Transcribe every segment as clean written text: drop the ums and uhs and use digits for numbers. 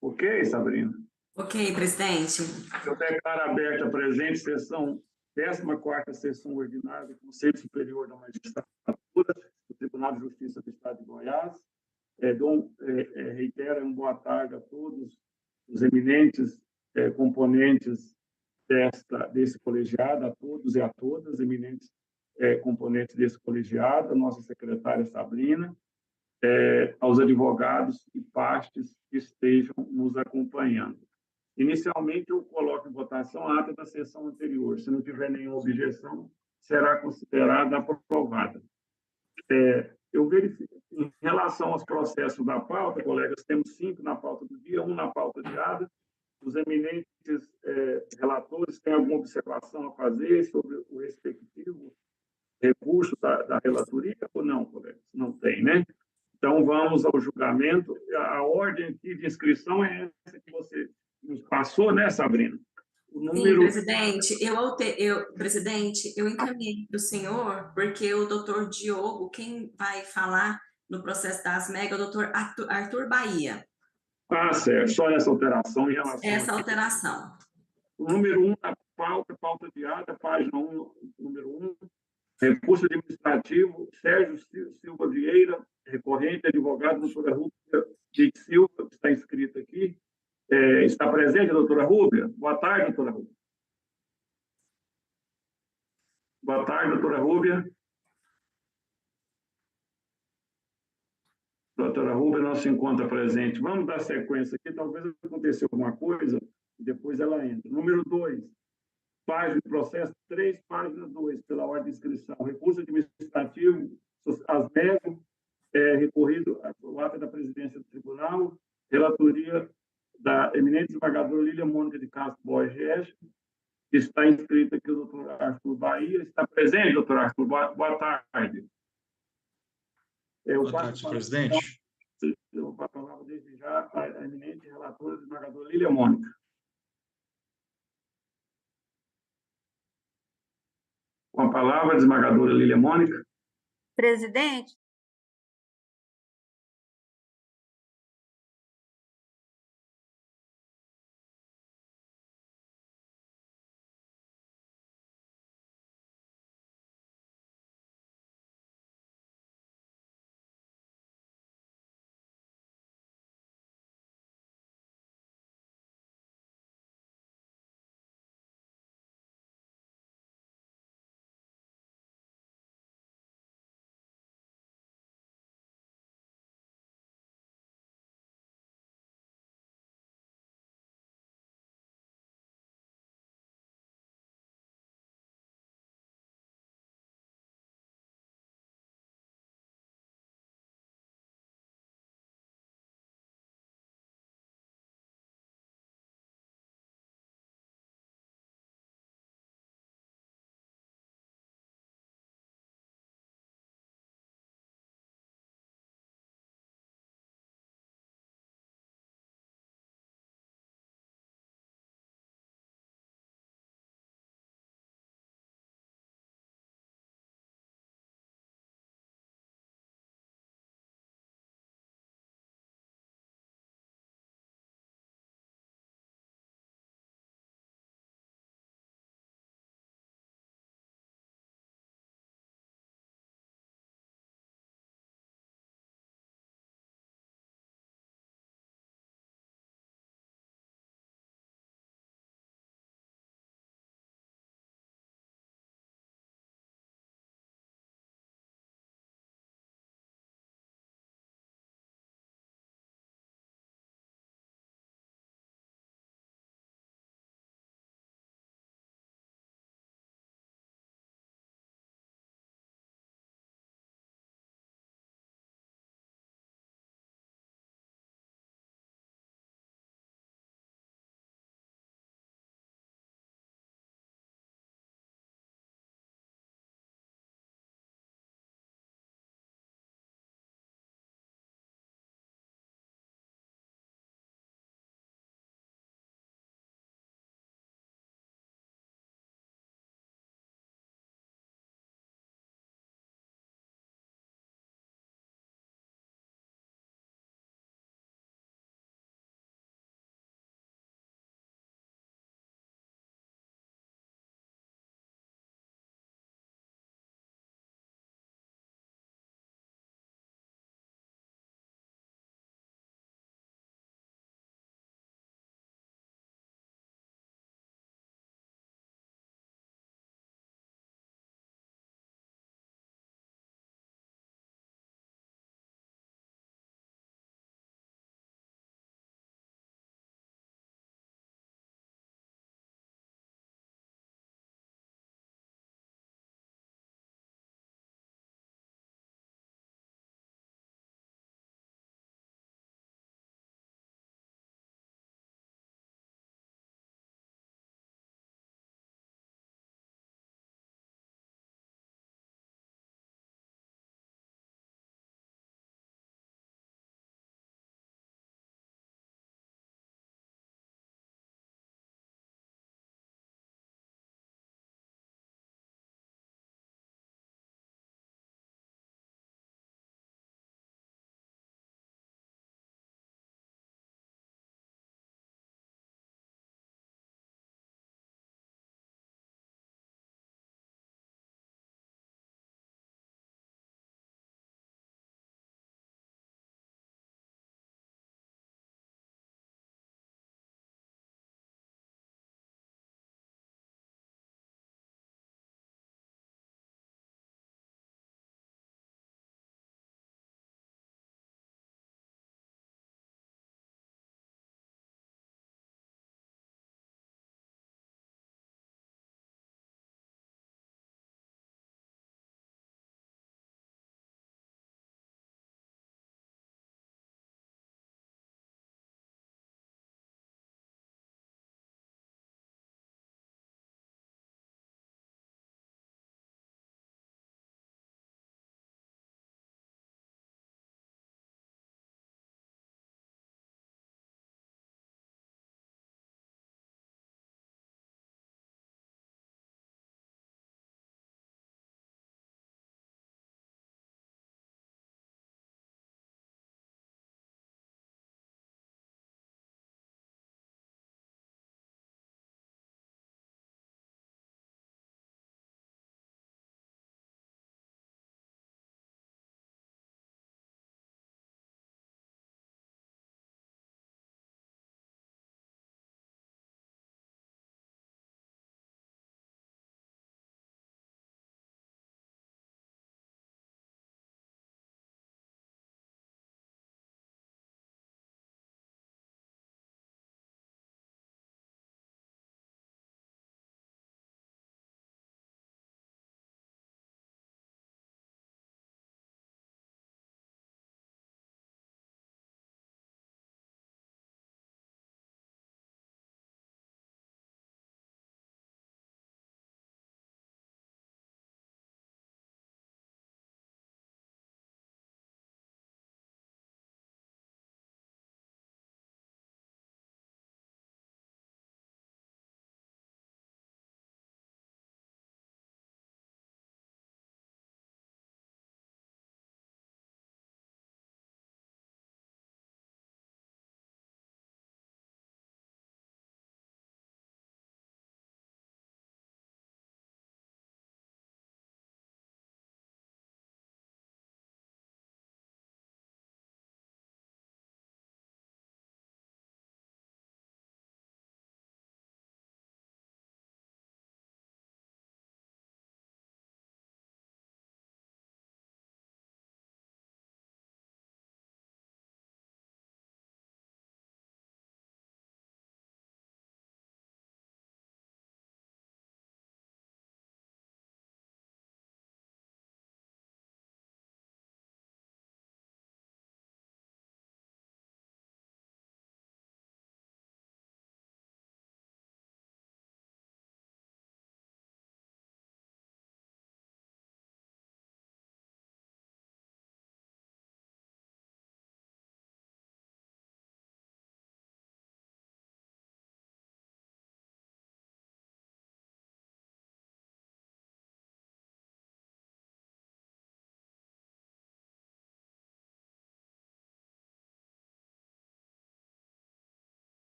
Ok, Sabrina? Ok, presidente. Eu declaro aberta a presente sessão, 14ª sessão ordinária do Conselho Superior da Magistratura do Tribunal de Justiça do Estado de Goiás. Reitero uma boa tarde a todos os eminentes componentes desse colegiado, a todos e a todas, eminentes componentes desse colegiado, a nossa secretária Sabrina, aos advogados e partes que estejam nos acompanhando. Inicialmente, eu coloco em votação a ata da sessão anterior. Se não tiver nenhuma objeção, será considerada aprovada. Eu verifico, em relação aos processos da pauta, colegas, temos 5 na pauta do dia, 1 na pauta diária. Os eminentes relatores têm alguma observação a fazer sobre o respectivo recurso da relatoria ou não, colegas? Não tem, né? Então, vamos ao julgamento. A ordem aqui de inscrição é essa que você nos passou, né, Sabrina? O Sim, número... presidente, presidente, eu encaminhei para o senhor, porque o doutor Diogo, quem vai falar no processo das MEG, é o doutor Arthur Bahia. Ah, certo. Só essa alteração em relação Essa aqui. alteração. O número 1 da pauta diária, página 1, número 1, recurso administrativo, Sérgio Silva Vieira, recorrente, advogado, doutora Rúbia de Silva, que está inscrita aqui. Está presente, doutora Rúbia? Boa tarde, doutora Rúbia. Boa tarde, doutora Rúbia. Doutora Rúbia não se encontra presente. Vamos dar sequência aqui, talvez aconteça alguma coisa, e depois ela entra. Número 2, página de processo 3, página 2, pela ordem de inscrição. Recurso administrativo, as MEG, recorrido ao ato da presidência do tribunal, relatoria da eminente desembargadora Lília Mônica de Castro Borges, que está inscrita aqui o doutor Arthur Bahia. Está presente, doutor Arthur? Boa tarde. Boa tarde, presidente. Eu vou falar desde já a eminente relatora desembargadora Lília Mônica. Com a palavra, desembargadora Lília Mônica. Presidente,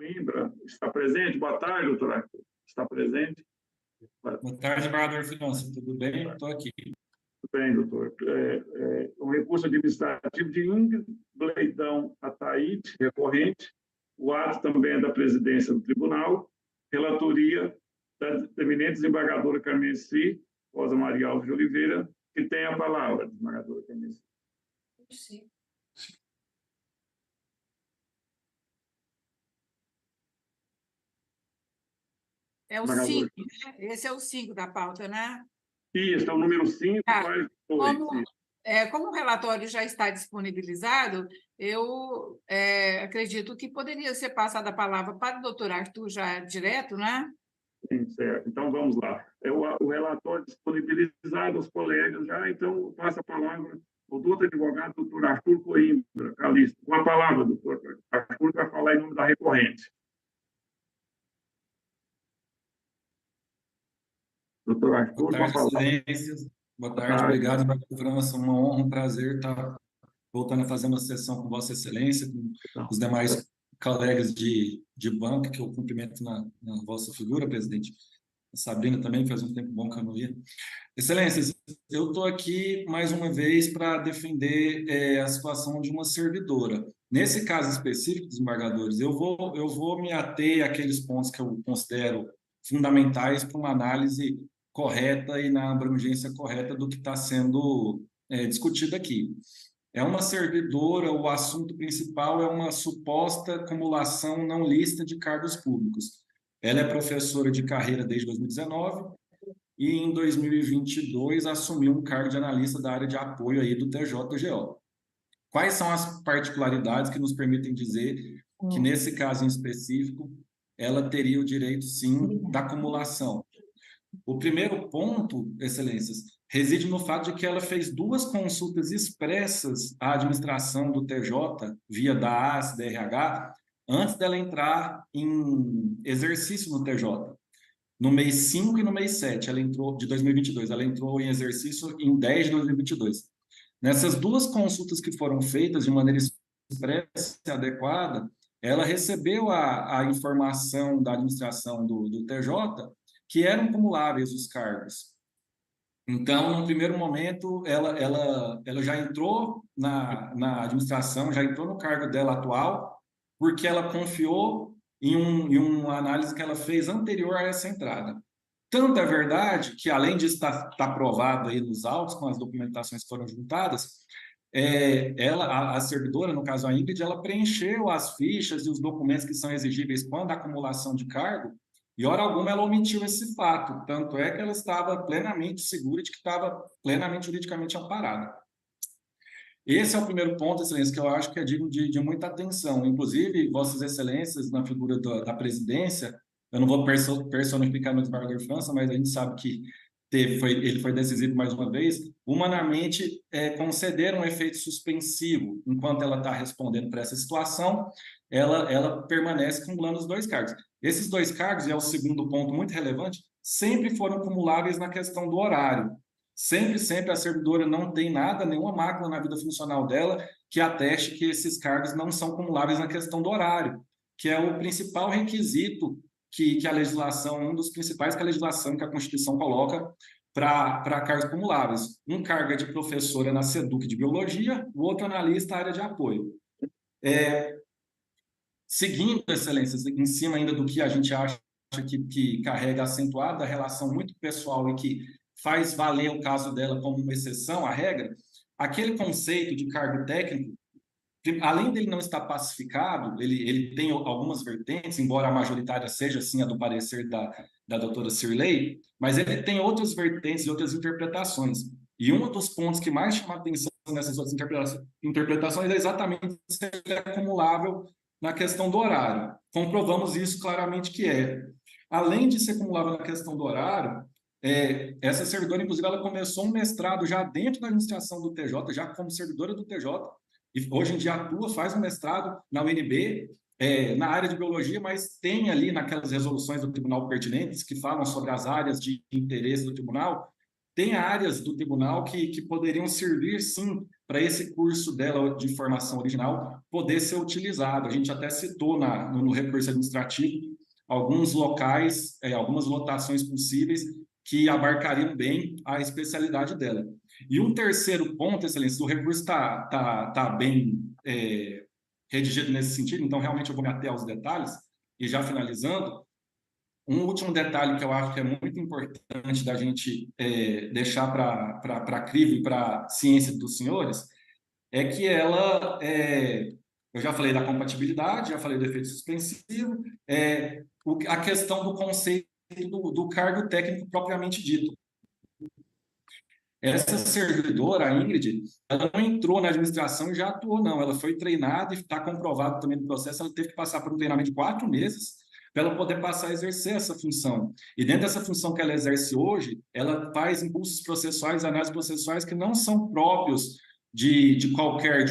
Coimbra. Está presente? Boa tarde, doutor Arthur. Está presente? Boa tarde, desembargador Finanças. Tudo bem? Estou aqui. Tudo bem, doutor. Um recurso administrativo de Ingrid Bleidão Ataíde, recorrente. O ato também é da presidência do tribunal. Relatoria da eminente desembargadora Carmenci Rosa Maria Alves de Oliveira, que tem a palavra, desembargadora Carmenci. Sim. É o 5, né? Esse é o 5 da pauta, né? Isso, é o número 5, parte 2. Como o relatório já está disponibilizado, eu acredito que poderia ser passada a palavra para o doutor Arthur já direto, né? Sim, certo. Então, vamos lá. O relatório disponibilizado aos colegas já, então, eu passo a palavra ao doutor advogado, doutor Arthur Coimbra, Calixto. Com a palavra, doutor Arthur, vai falar em nome da recorrente. Doutor Arthur, Boa tarde, excelências. Boa tarde, obrigado, desembargador França. Uma honra, um prazer estar voltando a fazer uma sessão com Vossa Excelência, com os demais colegas de banco, que eu cumprimento na vossa figura, presidente. A Sabrina também, faz um tempo bom que eu não ia. Excelências, eu estou aqui mais uma vez para defender a situação de uma servidora. Nesse caso específico, desembargadores, eu vou me ater àqueles pontos que eu considero fundamentais para uma análise correta e na abrangência correta do que está sendo discutido aqui. É uma servidora, o assunto principal é uma suposta acumulação não lícita de cargos públicos. Ela é professora de carreira desde 2019 e em 2022 assumiu um cargo de analista da área de apoio aí do TJGO. Quais são as particularidades que nos permitem dizer que, nesse caso em específico, ela teria o direito, sim, da acumulação? O primeiro ponto, excelências, reside no fato de que ela fez 2 consultas expressas à administração do TJ, via da AS, da RH, antes dela entrar em exercício no TJ. No mês 5 e no mês 7, ela entrou, de 2022, ela entrou em exercício em 10 de 2022. Nessas 2 consultas que foram feitas de maneira expressa e adequada, ela recebeu a informação da administração do TJ que eram cumuláveis os cargos. Então, no primeiro momento, ela já entrou na administração, já entrou no cargo dela atual, porque ela confiou em uma análise que ela fez anterior a essa entrada. Tanto é verdade que, além de estar provado aí nos autos, com as documentações que foram juntadas, a servidora, no caso a Ingrid, ela preencheu as fichas e os documentos que são exigíveis quando a acumulação de cargo, e, hora alguma, ela omitiu esse fato. Tanto é que ela estava plenamente segura de que estava plenamente juridicamente amparada. Esse é o primeiro ponto, excelência, que eu acho que é digno de muita atenção. Inclusive, vossas excelências, na figura da presidência, eu não vou personificar no desembargador França, mas a gente sabe que ele foi decisivo mais uma vez, humanamente concederam um efeito suspensivo. Enquanto ela está respondendo para essa situação, ela permanece acumulando os 2 cargos. Esses 2 cargos, e é o segundo ponto muito relevante, sempre foram cumuláveis na questão do horário. Sempre a servidora não tem nada, nenhuma mácula na vida funcional dela que ateste que esses cargos não são cumuláveis na questão do horário, que é o principal requisito que a legislação, um dos principais que a legislação, que a Constituição coloca para cargos cumuláveis. Um cargo é de professora na SEDUC de Biologia, o outro analista na área de apoio. Seguindo, excelências, em cima ainda do que a gente acha que carrega acentuada a relação muito pessoal e que faz valer o caso dela como uma exceção à regra, aquele conceito de cargo técnico, além dele não estar pacificado, ele tem algumas vertentes, embora a majoritária seja, assim, a do parecer da doutora Cirlei, mas ele tem outras vertentes e outras interpretações. E um dos pontos que mais chama a atenção nessas outras interpretações é exatamente se ele é acumulável na questão do horário. Comprovamos isso claramente que é. Além de ser acumulável na questão do horário, essa servidora, inclusive, ela começou um mestrado já dentro da administração do TJ, já como servidora do TJ, e hoje em dia atua, faz um mestrado na UNB, na área de biologia, mas tem ali naquelas resoluções do tribunal pertinentes que falam sobre as áreas de interesse do tribunal, tem áreas do tribunal que poderiam servir, sim, para esse curso dela de formação original poder ser utilizado. A gente até citou no recurso administrativo alguns locais, algumas lotações possíveis que abarcariam bem a especialidade dela. E um terceiro ponto, Excelência, o recurso tá bem redigido nesse sentido, então realmente eu vou me ater aos detalhes, e já finalizando, um último detalhe que eu acho que é muito importante da gente deixar para a crivo e para a ciência dos senhores, é que ela, eu já falei da compatibilidade, já falei do efeito suspensivo, a questão do conceito do cargo técnico propriamente dito. Essa servidora, a Ingrid, ela não entrou na administração e já atuou, não. Ela foi treinada e está comprovado também no processo, ela teve que passar por um treinamento de 4 meses para ela poder passar a exercer essa função. E dentro dessa função que ela exerce hoje, ela faz impulsos processuais, análises processuais que não são próprios de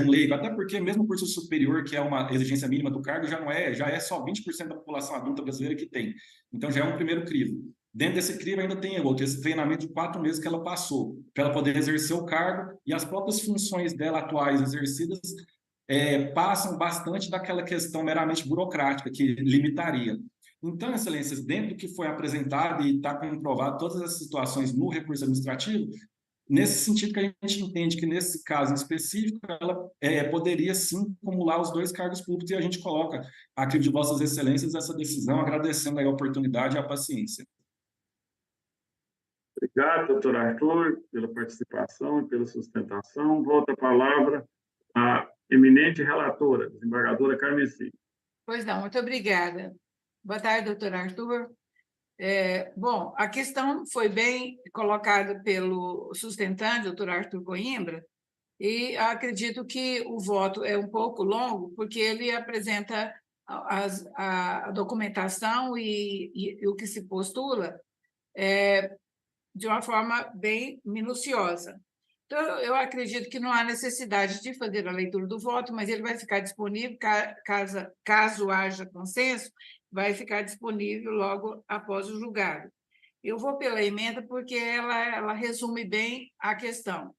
um leigo, até porque mesmo o curso superior, que é uma exigência mínima do cargo, já é só 20% da população adulta brasileira que tem. Então já é um primeiro crivo. Dentro desse crivo ainda tem outro, esse treinamento de 4 meses que ela passou, para ela poder exercer o cargo, e as próprias funções dela atuais exercidas passam bastante daquela questão meramente burocrática, que limitaria. Então, Excelências, dentro do que foi apresentado e está comprovado todas essas situações no recurso administrativo, nesse sentido que a gente entende que, nesse caso em específico, ela poderia sim acumular os 2 cargos públicos, e a gente coloca a crivo de Vossas Excelências essa decisão, agradecendo aí a oportunidade e a paciência. Obrigado, doutor Arthur, pela participação e pela sustentação. Volta a palavra à eminente relatora, desembargadora Carmeci. Pois não, muito obrigada. Boa tarde, doutor Arthur. Bom, a questão foi bem colocada pelo sustentante, doutor Arthur Coimbra, e acredito que o voto é um pouco longo, porque ele apresenta a documentação e o que se postula de uma forma bem minuciosa. Então, eu acredito que não há necessidade de fazer a leitura do voto, mas ele vai ficar disponível, caso haja consenso, vai ficar disponível logo após o julgado. Eu vou pela emenda porque ela resume bem a questão.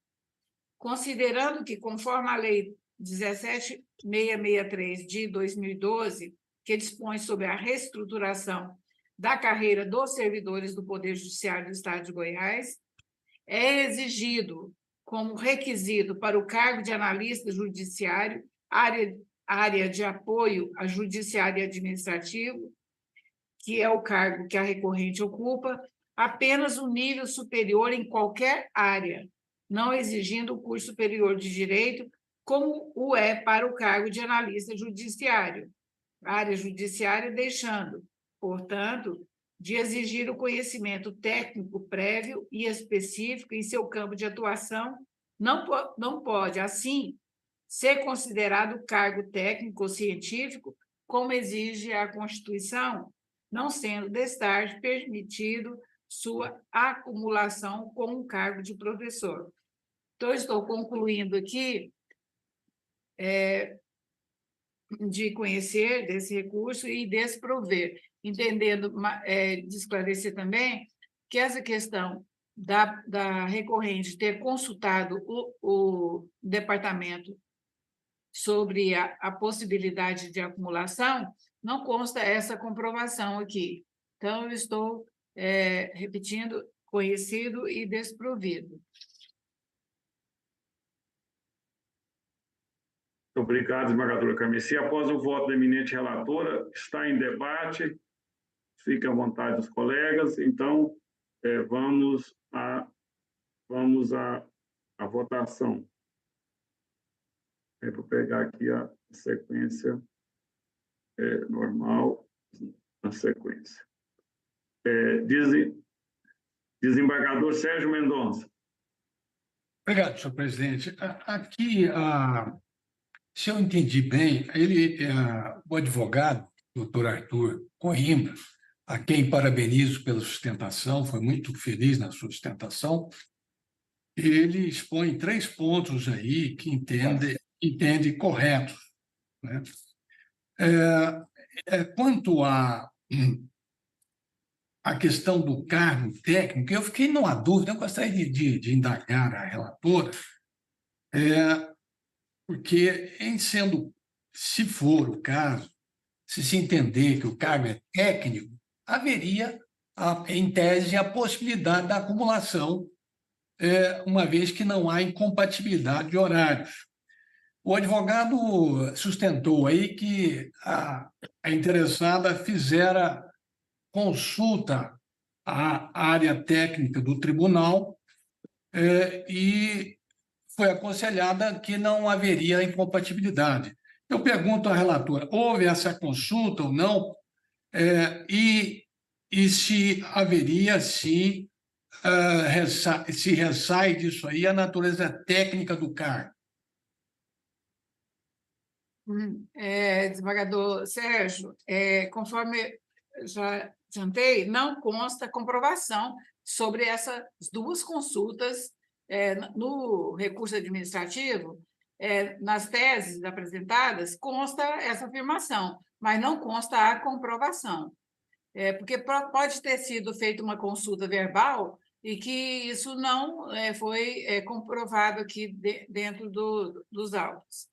Considerando que, conforme a Lei 17.663 de 2012, que dispõe sobre a reestruturação da carreira dos servidores do Poder Judiciário do Estado de Goiás, é exigido como requisito para o cargo de analista judiciário, área de apoio a judiciário e administrativo, que é o cargo que a recorrente ocupa, apenas um nível superior em qualquer área, não exigindo o curso superior de direito, como o é para o cargo de analista judiciário, área judiciária, deixando, portanto, de exigir o conhecimento técnico prévio e específico em seu campo de atuação, não pode, assim, ser considerado cargo técnico ou científico, como exige a Constituição, não sendo deste permitido sua acumulação com um cargo de professor. Então, estou concluindo aqui de conhecer desse recurso e desprover, entendendo, de esclarecer também que essa questão da recorrente ter consultado o departamento sobre a possibilidade de acumulação, não consta essa comprovação aqui. Então, eu estou repetindo, conhecido e desprovido. Obrigado, desembargadora Carmeci. Após o voto da eminente relatora, está em debate. Fiquem à vontade os colegas. Então, vamos à votação. Vou pegar aqui a sequência normal, a sequência. Desembargador Sérgio Mendonça. Obrigado, senhor presidente. Aqui, se eu entendi bem, o advogado, doutor Arthur Coimbra, a quem parabenizo pela sustentação, foi muito feliz na sua sustentação, ele expõe 3 pontos aí que entende corretos, né? Quanto à questão do cargo técnico, eu fiquei numa dúvida, eu gostaria de indagar a relatora porque, se for o caso, se entender que o cargo é técnico, haveria, em tese, a possibilidade da acumulação, uma vez que não há incompatibilidade de horários. O advogado sustentou aí que a interessada fizera consulta à área técnica do tribunal e foi aconselhada que não haveria incompatibilidade. Eu pergunto à relatora, houve essa consulta ou não? E se haveria, sim, se ressai disso aí a natureza técnica do cargo? Desembargador Sérgio, conforme já adiantei, não consta comprovação sobre essas duas consultas no recurso administrativo. Nas teses apresentadas, consta essa afirmação, mas não consta a comprovação. Porque pode ter sido feita uma consulta verbal e que isso não foi comprovado aqui dentro dos autos.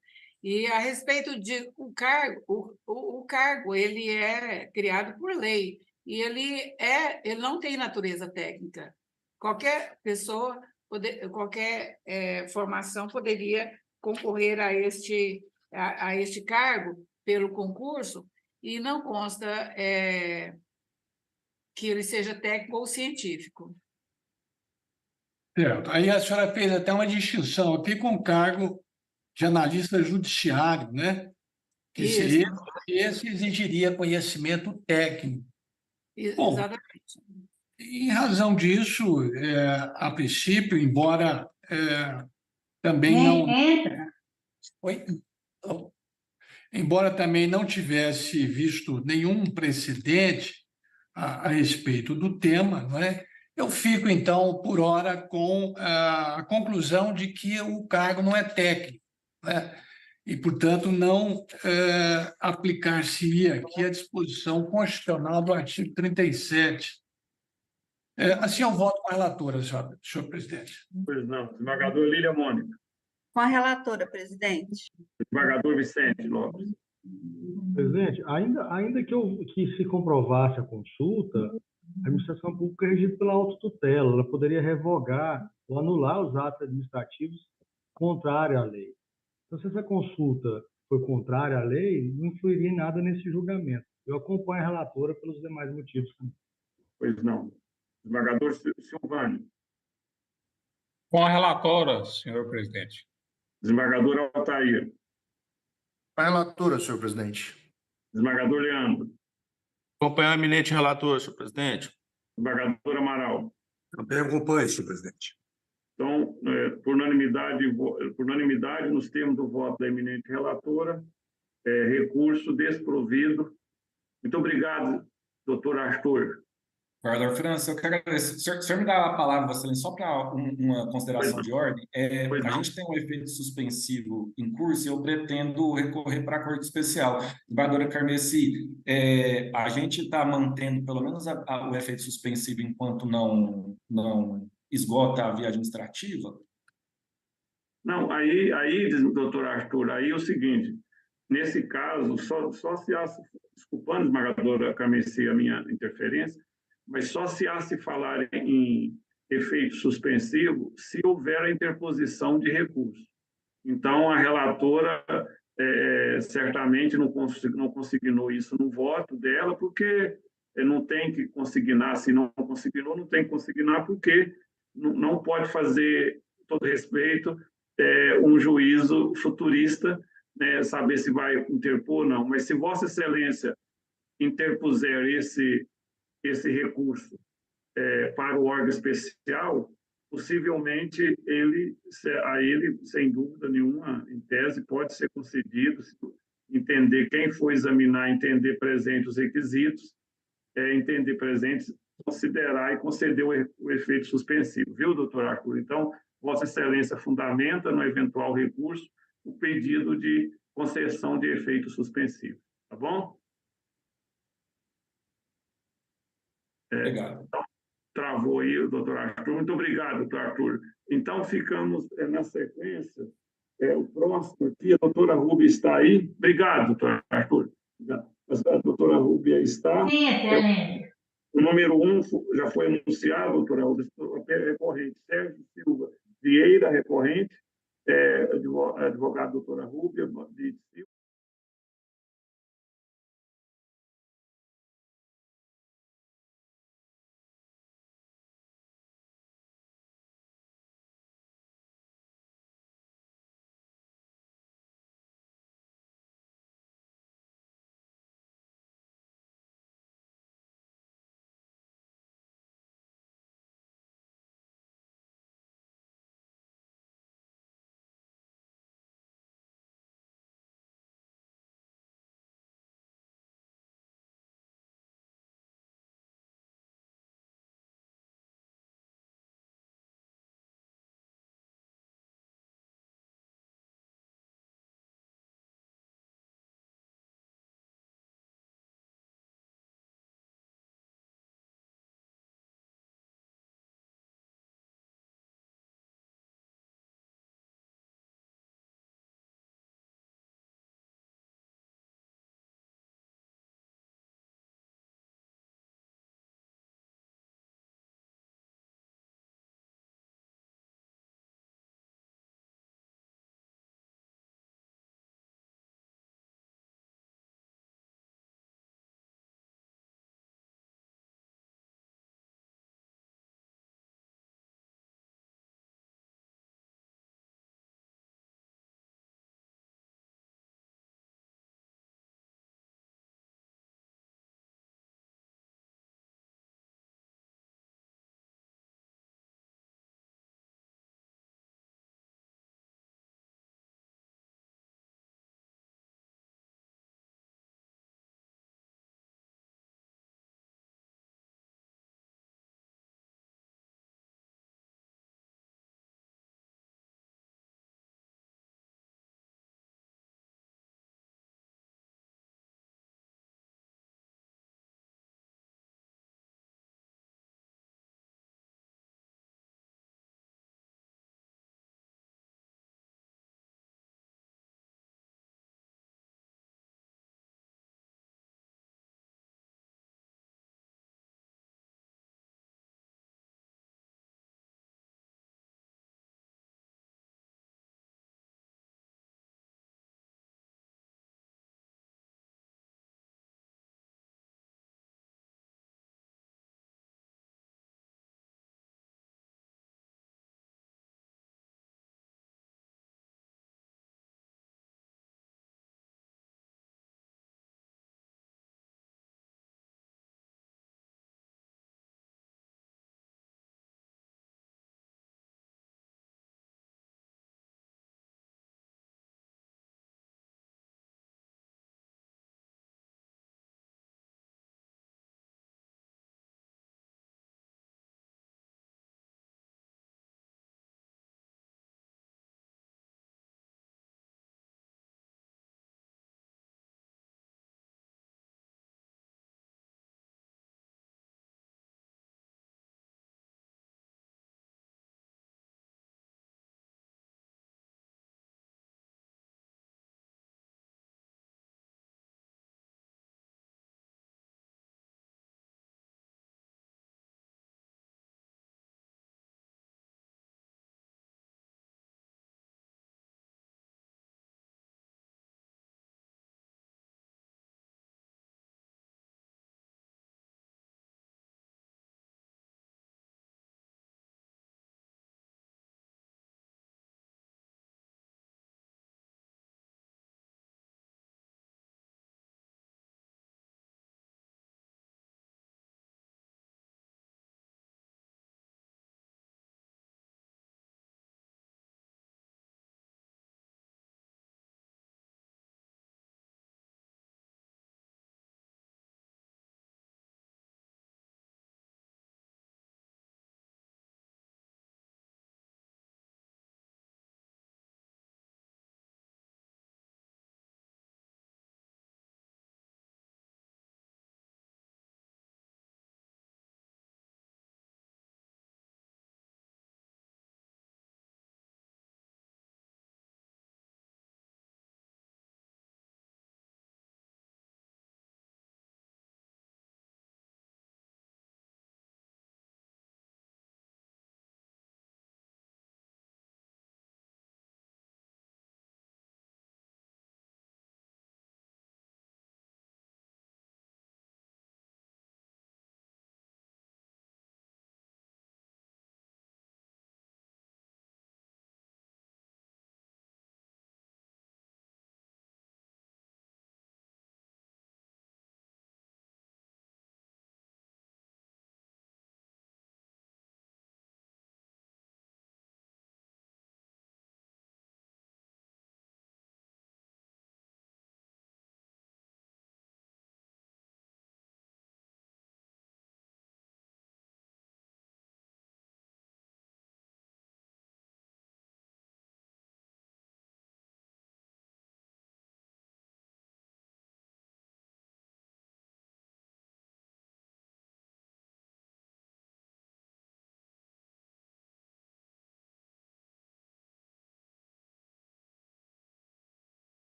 E a respeito de o cargo ele é criado por lei e ele não tem natureza técnica. Qualquer pessoa, qualquer formação poderia concorrer a este cargo pelo concurso e não consta que ele seja técnico ou científico. Certo. Aí a senhora fez até uma distinção aqui com o cargo de analista judiciário, né? Que Isso. esse exigiria conhecimento técnico. Bom, Exatamente. em razão disso, a princípio, embora também não... Oi? Embora também não tivesse visto nenhum precedente a respeito do tema, não é? Eu fico, então, por hora, com a conclusão de que o cargo não é técnico, né? E, portanto, não aplicar-se-ia aqui a disposição constitucional do artigo 37. Assim, eu voto com a relatora, senhor presidente. Pois não. Desembargador Lília Mônica. Com a relatora, presidente. Desembargador Vicente Lopes. Presidente, ainda que se comprovasse a consulta, a administração pública é regida pela autotutela, ela poderia revogar ou anular os atos administrativos contrários à lei. Então, se essa consulta for contrária à lei, não influiria em nada nesse julgamento. Eu acompanho a relatora pelos demais motivos. Pois não. Desembargador Silvânia. Com a relatora, senhor presidente. Desembargador Altair. Com a relatora, senhor presidente. Desembargador Leandro. Acompanhar a eminente relatora, senhor presidente. Desembargador Amaral. Também acompanho, senhor presidente. Então, por unanimidade, nos termos do voto da eminente relatora, recurso desprovido. Muito obrigado, doutor Arthur. Guardador França, eu quero agradecer. O senhor me dá a palavra, Vossa Excelência, só para uma consideração de ordem. A gente tem um efeito suspensivo em curso e eu pretendo recorrer para a Corte Especial. Desembargadora Carmessi, a gente está mantendo pelo menos o efeito suspensivo enquanto não esgota a via administrativa? Não, aí, doutor Arthur, aí é o seguinte, nesse caso, só se há, desculpando, desembargadora Carmessi, a minha interferência, mas só se há se falar em efeito suspensivo se houver a interposição de recurso. Então, a relatora certamente não consignou isso no voto dela, porque não tem que consignar, se não consignou, não tem que consignar, porque não pode fazer, com todo respeito, um juízo futurista, né, saber se vai interpor ou não. Mas se Vossa Excelência interpuser esse recurso para o órgão especial, possivelmente a ele, sem dúvida nenhuma, em tese, pode ser concedido, entender quem for examinar, entender presente os requisitos, entender presentes, considerar e conceder o efeito suspensivo. Viu, doutor Arthur? Então, Vossa Excelência fundamenta, no eventual recurso, o pedido de concessão de efeito suspensivo. Tá bom? Obrigado. Então, travou aí o doutor Arthur. Muito obrigado, doutor Arthur. Então, ficamos na sequência O próximo aqui, a doutora Rúbia está aí. Obrigado, doutor Arthur. Obrigado. A doutora Rúbia está. Sim, excelente. O número 1 já foi anunciado, doutora Rúbia, recorrente Sérgio Silva Vieira, recorrente, advogado doutora Rúbia de Silva.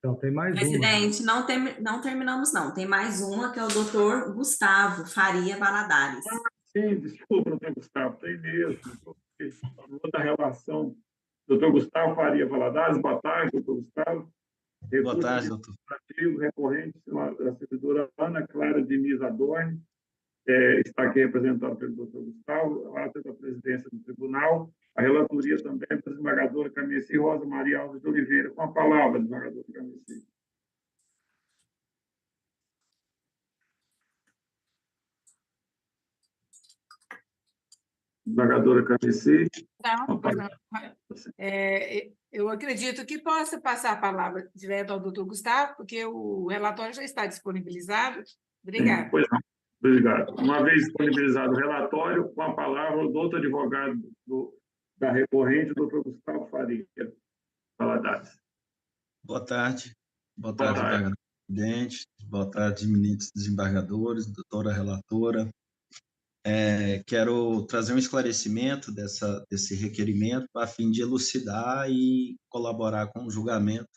Então, tem mais uma. Presidente, não terminamos, não. Tem mais uma, que é o doutor Gustavo Faria Valadares. Sim, desculpa, doutor Gustavo, tem mesmo. Outra relação. Doutor Gustavo Faria Valadares, boa tarde, doutor Gustavo. Boa tarde, doutor. Recurso recorrente da servidora Ana Clara Diniz Adorne, está aqui representado pelo doutor Gustavo, ela da presidência do tribunal, a relatoria também da desembargadora Cameci Rosa Maria Alves de Oliveira. Com a palavra, desembargadora Cameci. Desembargadora Cameci. Eu acredito que possa passar a palavra direto ao doutor Gustavo, porque o relatório já está disponibilizado. Obrigada. Pois não. Obrigado. Uma vez disponibilizado o relatório, com a palavra o doutor advogado da recorrente, doutor Gustavo Faria Valadares. Boa tarde. Boa tarde, desembargador presidente. Boa tarde, eminentes desembargadores, doutora relatora. Quero trazer um esclarecimento desse requerimento a fim de elucidar e colaborar com o julgamento.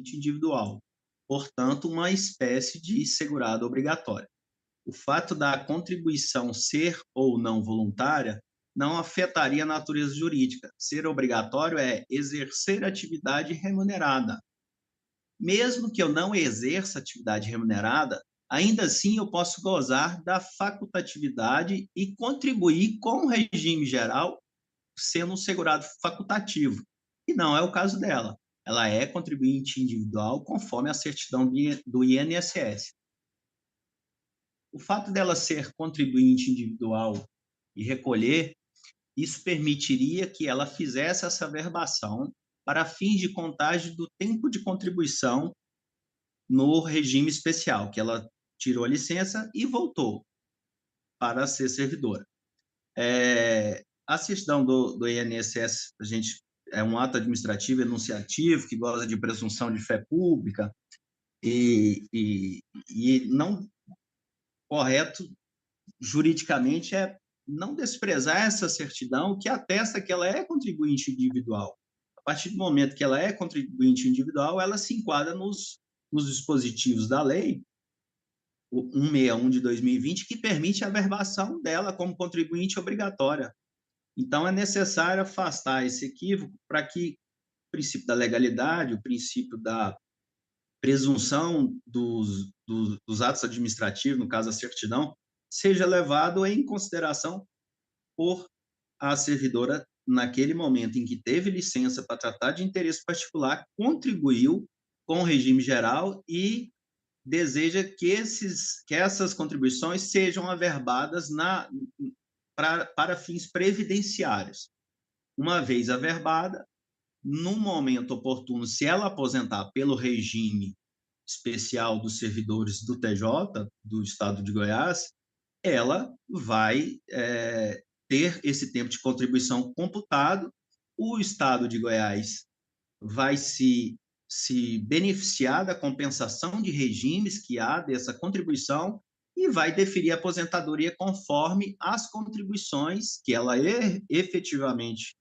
Individual, portanto, uma espécie de segurado obrigatório. O fato da contribuição ser ou não voluntária não afetaria a natureza jurídica. Ser obrigatório é exercer atividade remunerada. Mesmo que eu não exerça atividade remunerada, ainda assim eu posso gozar da facultatividade e contribuir com o regime geral, sendo um segurado facultativo. E não é o caso dela. Ela é contribuinte individual conforme a certidão do INSS. O fato dela ser contribuinte individual e recolher, isso permitiria que ela fizesse essa averbação para fins de contagem do tempo de contribuição no regime especial, que ela tirou a licença e voltou para ser servidora. A certidão do INSS, a gente é um ato administrativo enunciativo que goza de presunção de fé pública e não correto juridicamente é não desprezar essa certidão que atesta que ela é contribuinte individual. A partir do momento que ela é contribuinte individual, ela se enquadra nos dispositivos da lei, o 161 de 2020, que permite a averbação dela como contribuinte obrigatória. Então, é necessário afastar esse equívoco para que o princípio da legalidade, o princípio da presunção dos atos administrativos, no caso a certidão, seja levado em consideração por a servidora, naquele momento em que teve licença para tratar de interesse particular, contribuiu com o regime geral e deseja que essas contribuições sejam averbadas para fins previdenciários. Uma vez averbada, no momento oportuno, se ela aposentar pelo regime especial dos servidores do TJ, do Estado de Goiás, ela vai ter esse tempo de contribuição computado, o Estado de Goiás vai se beneficiar da compensação de regimes que há dessa contribuição e vai deferir a aposentadoria conforme as contribuições que ela efetivamente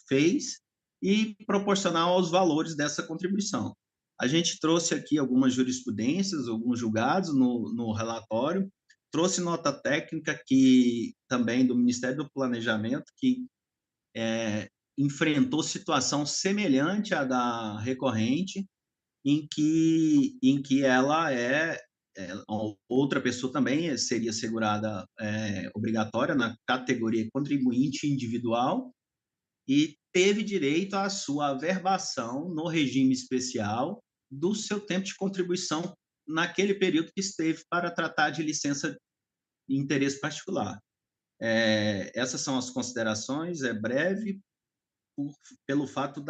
fez e proporcional aos valores dessa contribuição. A gente trouxe aqui algumas jurisprudências, alguns julgados no relatório, trouxe nota técnica que também do Ministério do Planejamento, que enfrentou situação semelhante à da recorrente, em que ela outra pessoa também seria segurada obrigatória na categoria contribuinte individual e teve direito à sua averbação no regime especial do seu tempo de contribuição naquele período que esteve para tratar de licença de interesse particular. Essas são as considerações, é breve, pelo fato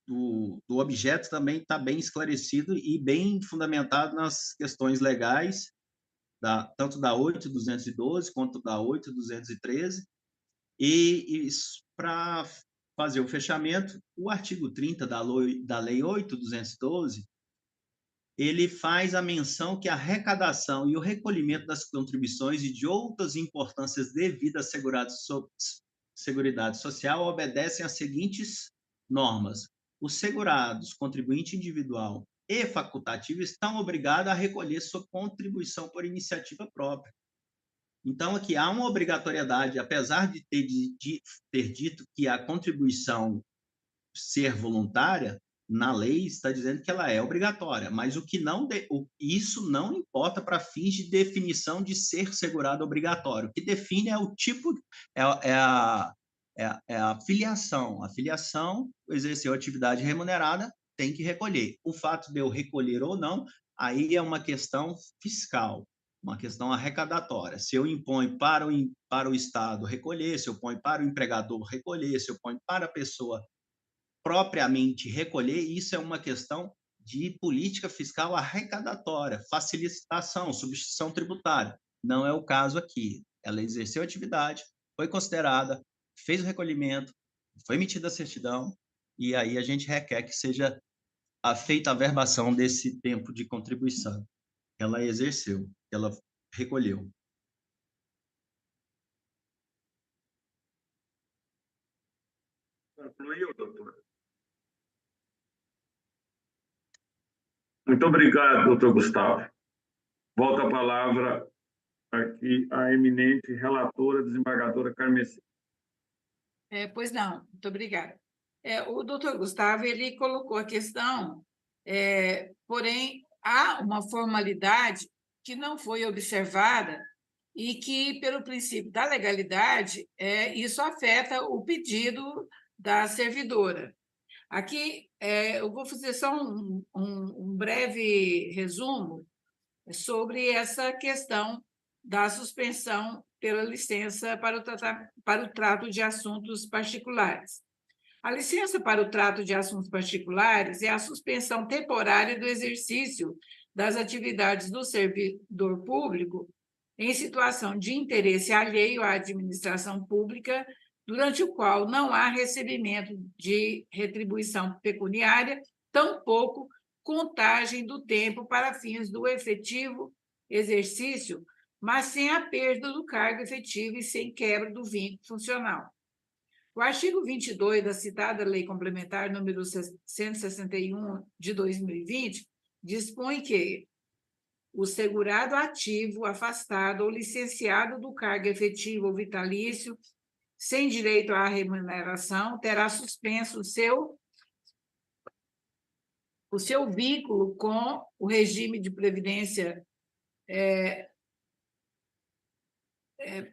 do objeto também estar bem esclarecido e bem fundamentado nas questões legais, tanto da 8.212 quanto da 8.213, e para fazer o fechamento, o artigo 30 da Lei 8.212, ele faz a menção que a arrecadação e o recolhimento das contribuições e de outras importâncias devidas à Seguridade Social obedecem às seguintes normas. Os segurados, contribuinte individual e facultativo, estão obrigados a recolher sua contribuição por iniciativa própria. Então, aqui há uma obrigatoriedade, apesar de ter dito que a contribuição ser voluntária, na lei está dizendo que ela é obrigatória, mas isso não importa para fins de definição de ser segurado obrigatório. O que define é o tipo, é a filiação. A filiação, exerceu atividade remunerada, tem que recolher. O fato de eu recolher ou não, aí é uma questão fiscal, uma questão arrecadatória. Se eu imponho para o Estado recolher, se eu ponho para o empregador recolher, se eu ponho para a pessoa propriamente recolher, isso é uma questão de política fiscal arrecadatória, facilitação, substituição tributária. Não é o caso aqui. Ela exerceu a atividade, foi considerada, fez o recolhimento, foi emitida a certidão, e aí a gente requer que seja feita a averbação desse tempo de contribuição. Ela exerceu, ela recolheu. Concluiu, doutor? Muito obrigado, doutor Gustavo. Volta a palavra aqui à eminente relatora, desembargadora Carmesí. Pois não, muito obrigada. O doutor Gustavo, ele colocou a questão, porém, há uma formalidade que não foi observada e que, pelo princípio da legalidade, isso afeta o pedido da servidora. Aqui, eu vou fazer só um breve resumo sobre essa questão da suspensão pela licença para o trato de assuntos particulares. A licença para o trato de assuntos particulares é a suspensão temporária do exercício das atividades do servidor público em situação de interesse alheio à administração pública, durante o qual não há recebimento de retribuição pecuniária, tampouco contagem do tempo para fins do efetivo exercício, mas sem a perda do cargo efetivo e sem quebra do vínculo funcional. O artigo 22 da citada Lei Complementar número 161 de 2020 dispõe que o segurado ativo, afastado ou licenciado do cargo efetivo ou vitalício, sem direito à remuneração, terá suspenso o seu vínculo com o regime de previdência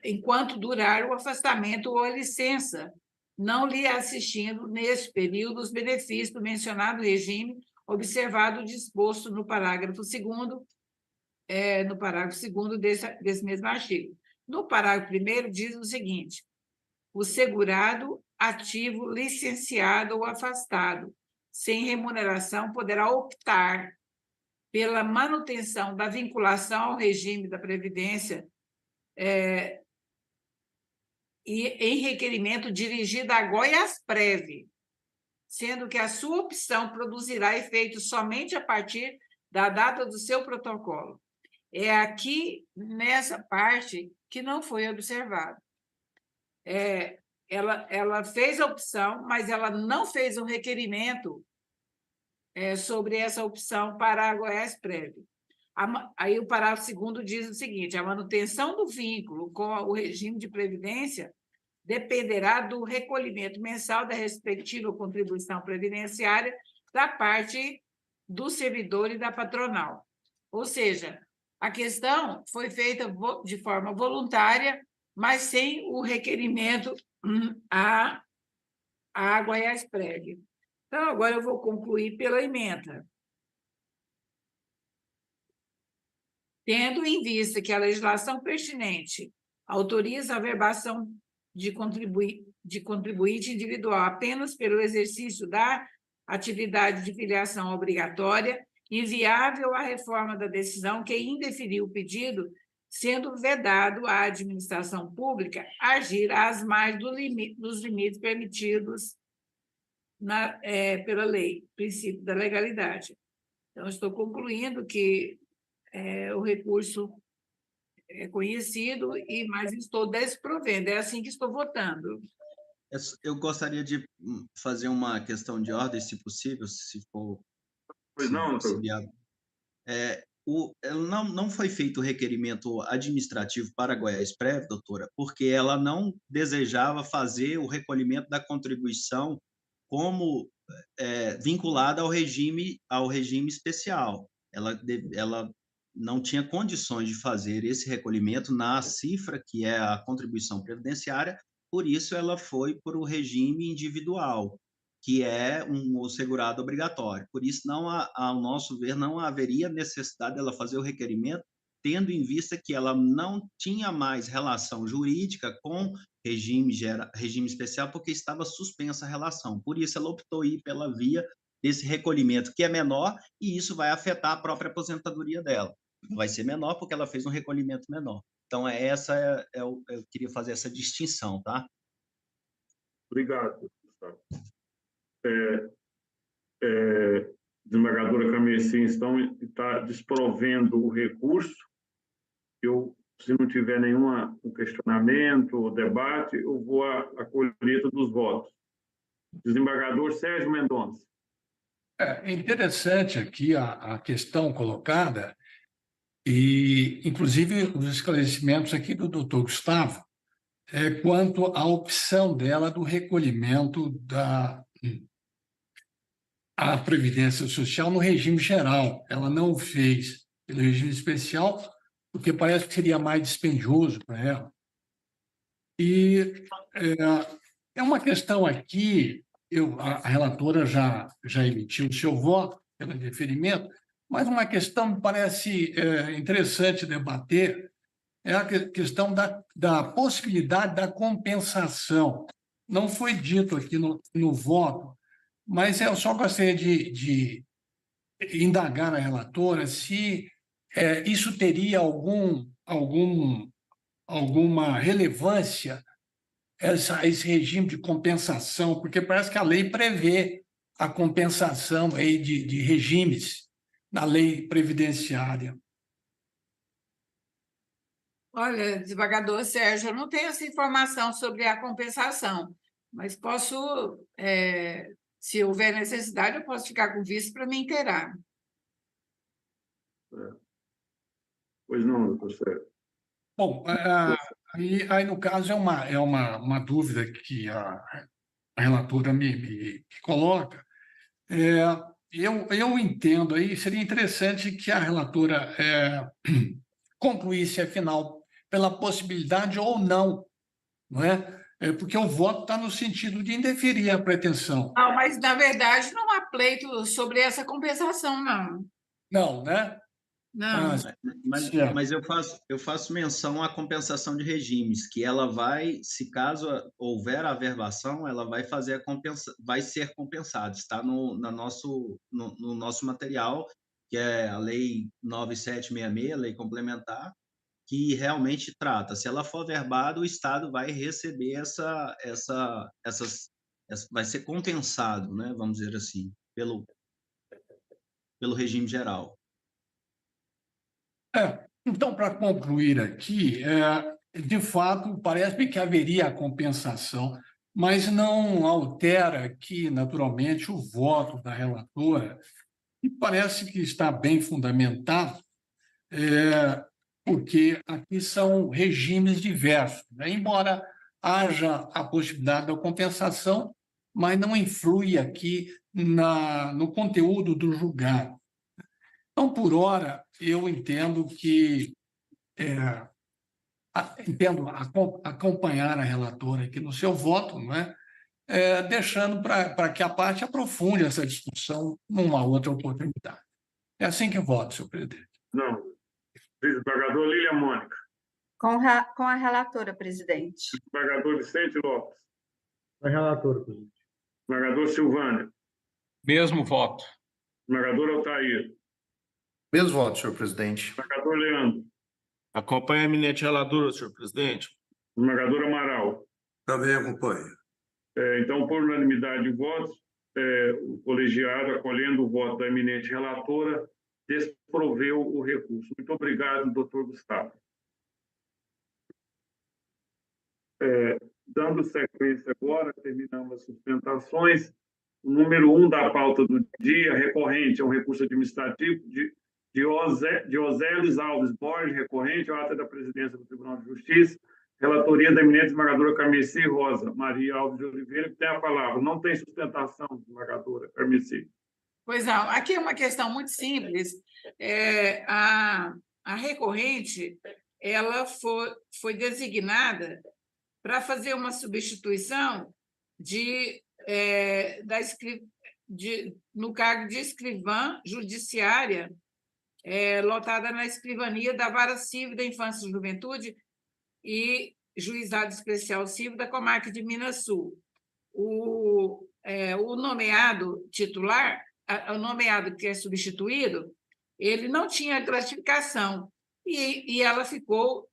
enquanto durar o afastamento ou a licença, não lhe assistindo, neste período, os benefícios do mencionado regime observado o disposto no parágrafo 2º, desse mesmo artigo. No parágrafo 1º, diz o seguinte: o segurado ativo, licenciado ou afastado, sem remuneração, poderá optar pela manutenção da vinculação ao regime da Previdência e em requerimento dirigido a Goiásprev, sendo que a sua opção produzirá efeito somente a partir da data do seu protocolo. É aqui, nessa parte, que não foi observado. Ela fez a opção, mas ela não fez um requerimento sobre essa opção para a Goiásprev. Aí o parágrafo 2º diz o seguinte: a manutenção do vínculo com o regime de previdência dependerá do recolhimento mensal da respectiva contribuição previdenciária da parte do servidor e da patronal. Ou seja, a questão foi feita de forma voluntária, mas sem o requerimento à Goiásprev. Então, agora eu vou concluir pela ementa. Tendo em vista que a legislação pertinente autoriza a averbação de contribuinte individual apenas pelo exercício da atividade de filiação obrigatória, inviável a reforma da decisão que indeferiu o pedido, sendo vedado à administração pública agir às margens dos limites permitidos pela lei, princípio da legalidade. Então, estou concluindo que o recurso é conhecido, mas estou desprovendo. É assim que estou votando. Eu gostaria de fazer uma questão de ordem, se possível, se for... Pois não, doutor. Não foi feito o requerimento administrativo para a Goiásprev, doutora, porque ela não desejava fazer o recolhimento da contribuição como vinculada ao regime especial. Ela não tinha condições de fazer esse recolhimento na cifra, que é a contribuição previdenciária, por isso ela foi para o regime individual, que é o segurado obrigatório. Por isso, ao nosso ver, não haveria necessidade dela fazer o requerimento, tendo em vista que ela não tinha mais relação jurídica com regime especial, porque estava suspensa a relação. Por isso, ela optou ir pela via desse recolhimento, que é menor, e isso vai afetar a própria aposentadoria dela. Vai ser menor porque ela fez um recolhimento menor. Então, eu queria fazer essa distinção, tá? Obrigado, Gustavo. Desembargadora Camecim, então, está desprovendo o recurso. Se não tiver nenhum questionamento ou debate, eu vou à colheita dos votos. Desembargador Sérgio Mendonça. É interessante aqui a questão colocada, e, inclusive, os esclarecimentos aqui do doutor Gustavo, quanto à opção dela do recolhimento da Previdência Social no regime geral. Ela não o fez pelo regime especial, porque parece que seria mais dispendioso para ela. E é uma questão aqui, a relatora já emitiu o seu voto pelo deferimento, mas uma questão me parece interessante debater é a questão da possibilidade da compensação. Não foi dito aqui no voto, mas eu só gostaria de indagar a relatora se isso teria alguma relevância, esse regime de compensação, porque parece que a lei prevê a compensação aí de regimes na lei previdenciária. Olha, desembargador Sérgio, eu não tenho essa informação sobre a compensação, mas posso, se houver necessidade, eu posso ficar com o vice para me inteirar. Pois não, doutor Sérgio. Bom, aí no caso é uma dúvida que a relatora me coloca. Eu entendo aí, seria interessante que a relatora concluísse, afinal, pela possibilidade ou não, não é? Porque o voto está no sentido de indeferir a pretensão. Não, mas, na verdade, não há pleito sobre essa compensação, não. Não, né? Não. Certo. Mas eu faço menção à compensação de regimes, que ela vai, se caso houver averbação, ela vai fazer vai ser compensada. Está no nosso material, que é a Lei 9766, a Lei Complementar, que realmente trata. Se ela for averbada, o Estado vai receber vai ser compensado, né? Vamos dizer assim, pelo regime geral. Então, para concluir aqui, de fato, parece-me que haveria a compensação, mas não altera aqui, naturalmente, o voto da relatora, e parece que está bem fundamentado, porque aqui são regimes diversos, né? Embora haja a possibilidade da compensação, mas não influi aqui no conteúdo do julgado. Então, por hora, eu entendo que acompanhar a relatora aqui no seu voto, não é? Deixando para que a parte aprofunde essa discussão numa outra oportunidade. É assim que eu voto, senhor presidente. Não. Desembargador Lília Mônica. Com a relatora, presidente. Desembargador Vicente Lopes. Com a relatora, presidente. Desembargador Silvânia. Mesmo voto. Desembargador Altair. Mesmo voto, senhor presidente. Desembargador Leandro. Acompanho a eminente relatora, senhor presidente. Desembargador Amaral. Também acompanho. Então, por unanimidade de votos, o colegiado, acolhendo o voto da eminente relatora, desproveu o recurso. Muito obrigado, doutor Gustavo. Dando sequência agora, terminamos as sustentações. O número 1 da pauta do dia, recorrente, é um recurso administrativo de Osélios Alves Borges, recorrente ao ata da presidência do Tribunal de Justiça, relatoria da eminente desembargadora Carmeci Rosa Maria Alves de Oliveira, que tem a palavra. Não tem sustentação, desembargadora Carmeci. Pois não, aqui é uma questão muito simples. A recorrente ela foi designada para fazer uma substituição no cargo de escrivã judiciária, lotada na escrivania da Vara Civil da Infância e Juventude e Juizado Especial Civil da Comarca de Minas Sul. O nomeado titular, o nomeado que é substituído, ele não tinha gratificação, e ela ficou,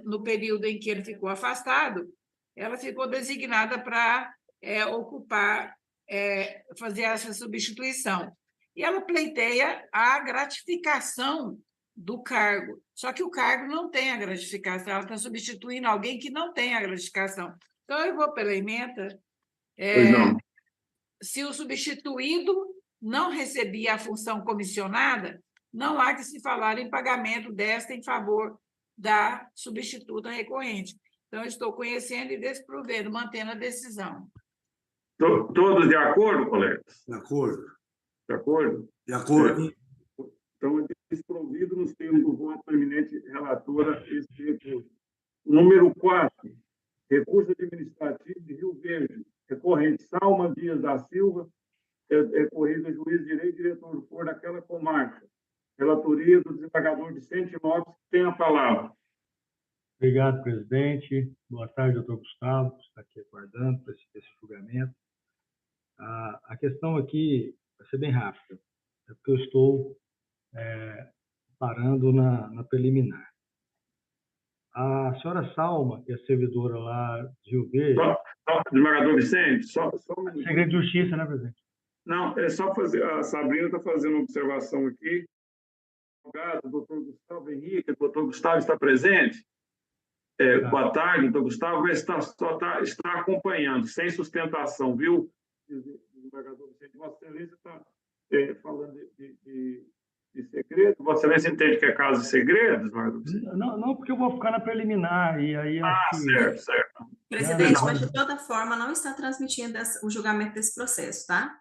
no período em que ele ficou afastado, ela ficou designada para ocupar, fazer essa substituição. E ela pleiteia a gratificação do cargo. Só que o cargo não tem a gratificação, ela está substituindo alguém que não tem a gratificação. Então, eu vou pela emenda. Pois não. Se o substituído não recebia a função comissionada, não há que se falar em pagamento desta em favor da substituta recorrente. Então, estou conhecendo e desprovendo, mantendo a decisão. Todos de acordo, colegas? De acordo. De acordo? De acordo. Então, desprovido nos termos do voto da eminente relatora esse recurso. Número 4, recurso administrativo de Rio Verde, recorrente Salma Dias da Silva, recorrido ao juiz de direito e diretor do foro daquela comarca. Relatoria do desembargador Vicente Lopes, que tem a palavra. Obrigado, presidente. Boa tarde, doutor Gustavo, que está aqui aguardando para esse julgamento. A questão aqui vai ser bem rápida, é porque eu estou parando na preliminar. A senhora Salma, que é servidora lá de Rio Verde... Desembargador Vicente, só um minuto. Segredo de Justiça, né, presidente? Não, é só fazer... A Sabrina está fazendo uma observação aqui. O doutor Gustavo Henrique, o doutor Gustavo está presente? Boa tarde, doutor Gustavo, está acompanhando, sem sustentação, viu? Desembargador Vicente, Vossa Excelência está falando de segredo. Vossa Excelência entende que é caso de segredo, desembargador Vicente? Não, porque eu vou ficar na preliminar, e aí... Certo. Presidente, mas de toda forma não está transmitindo o julgamento desse processo, tá?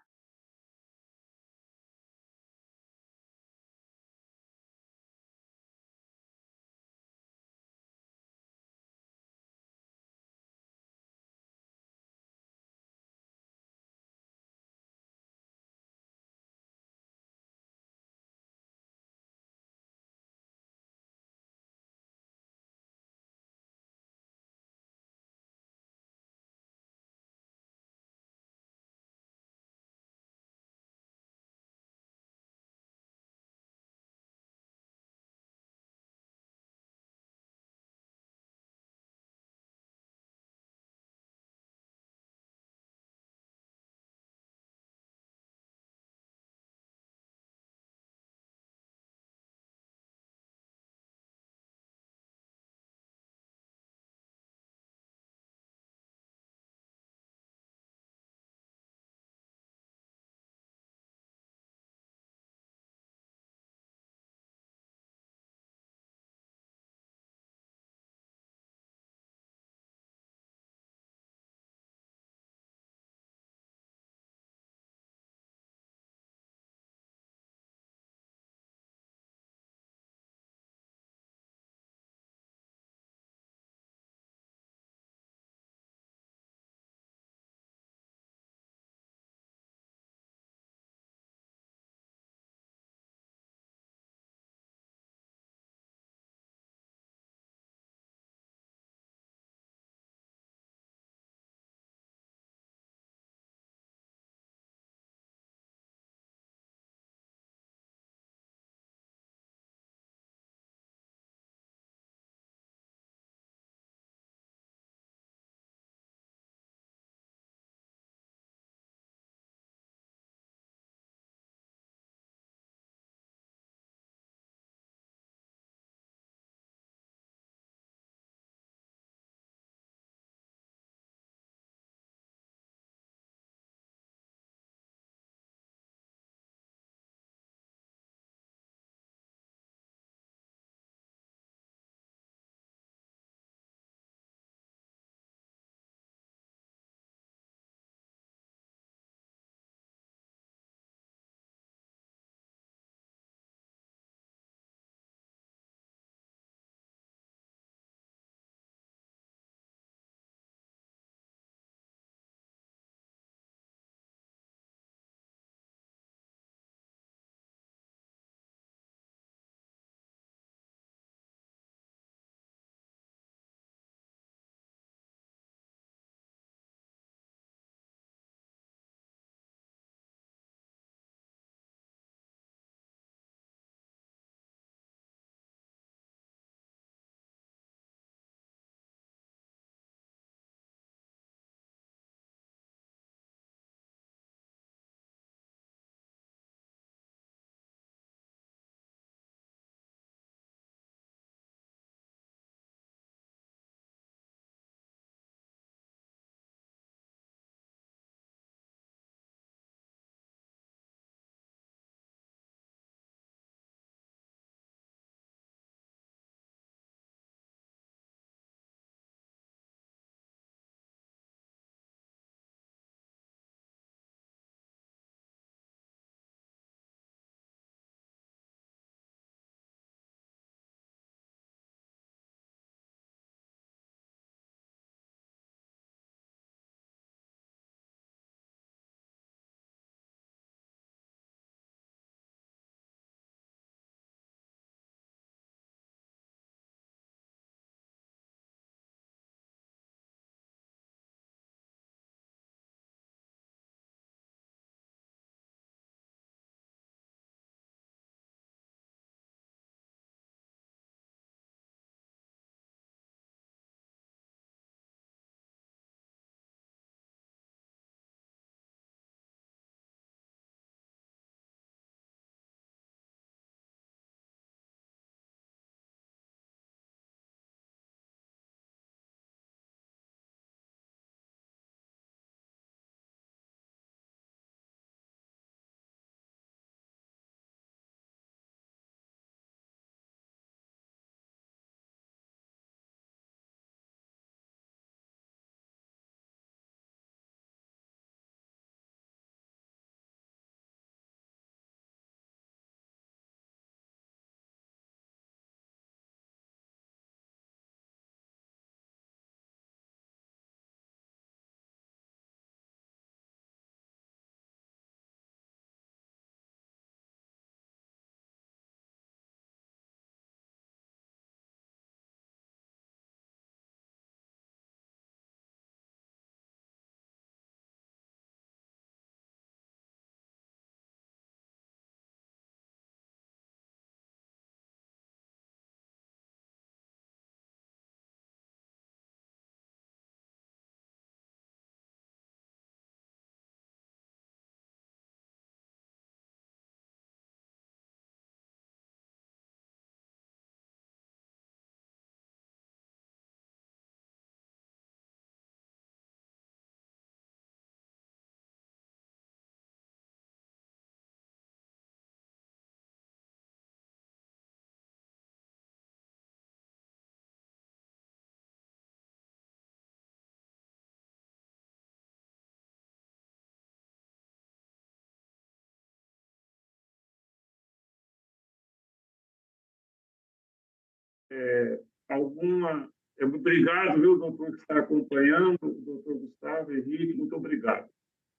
Obrigado, viu, doutor, que está acompanhando, doutor Gustavo, Henrique, muito obrigado.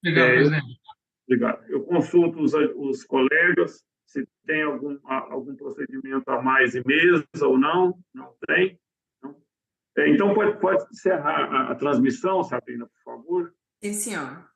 Obrigado, presidente. Obrigado. Eu consulto os colegas se tem algum procedimento a mais em mesa ou não. Não tem? Não. Então, pode encerrar a transmissão, Sabrina, por favor? Sim, senhor.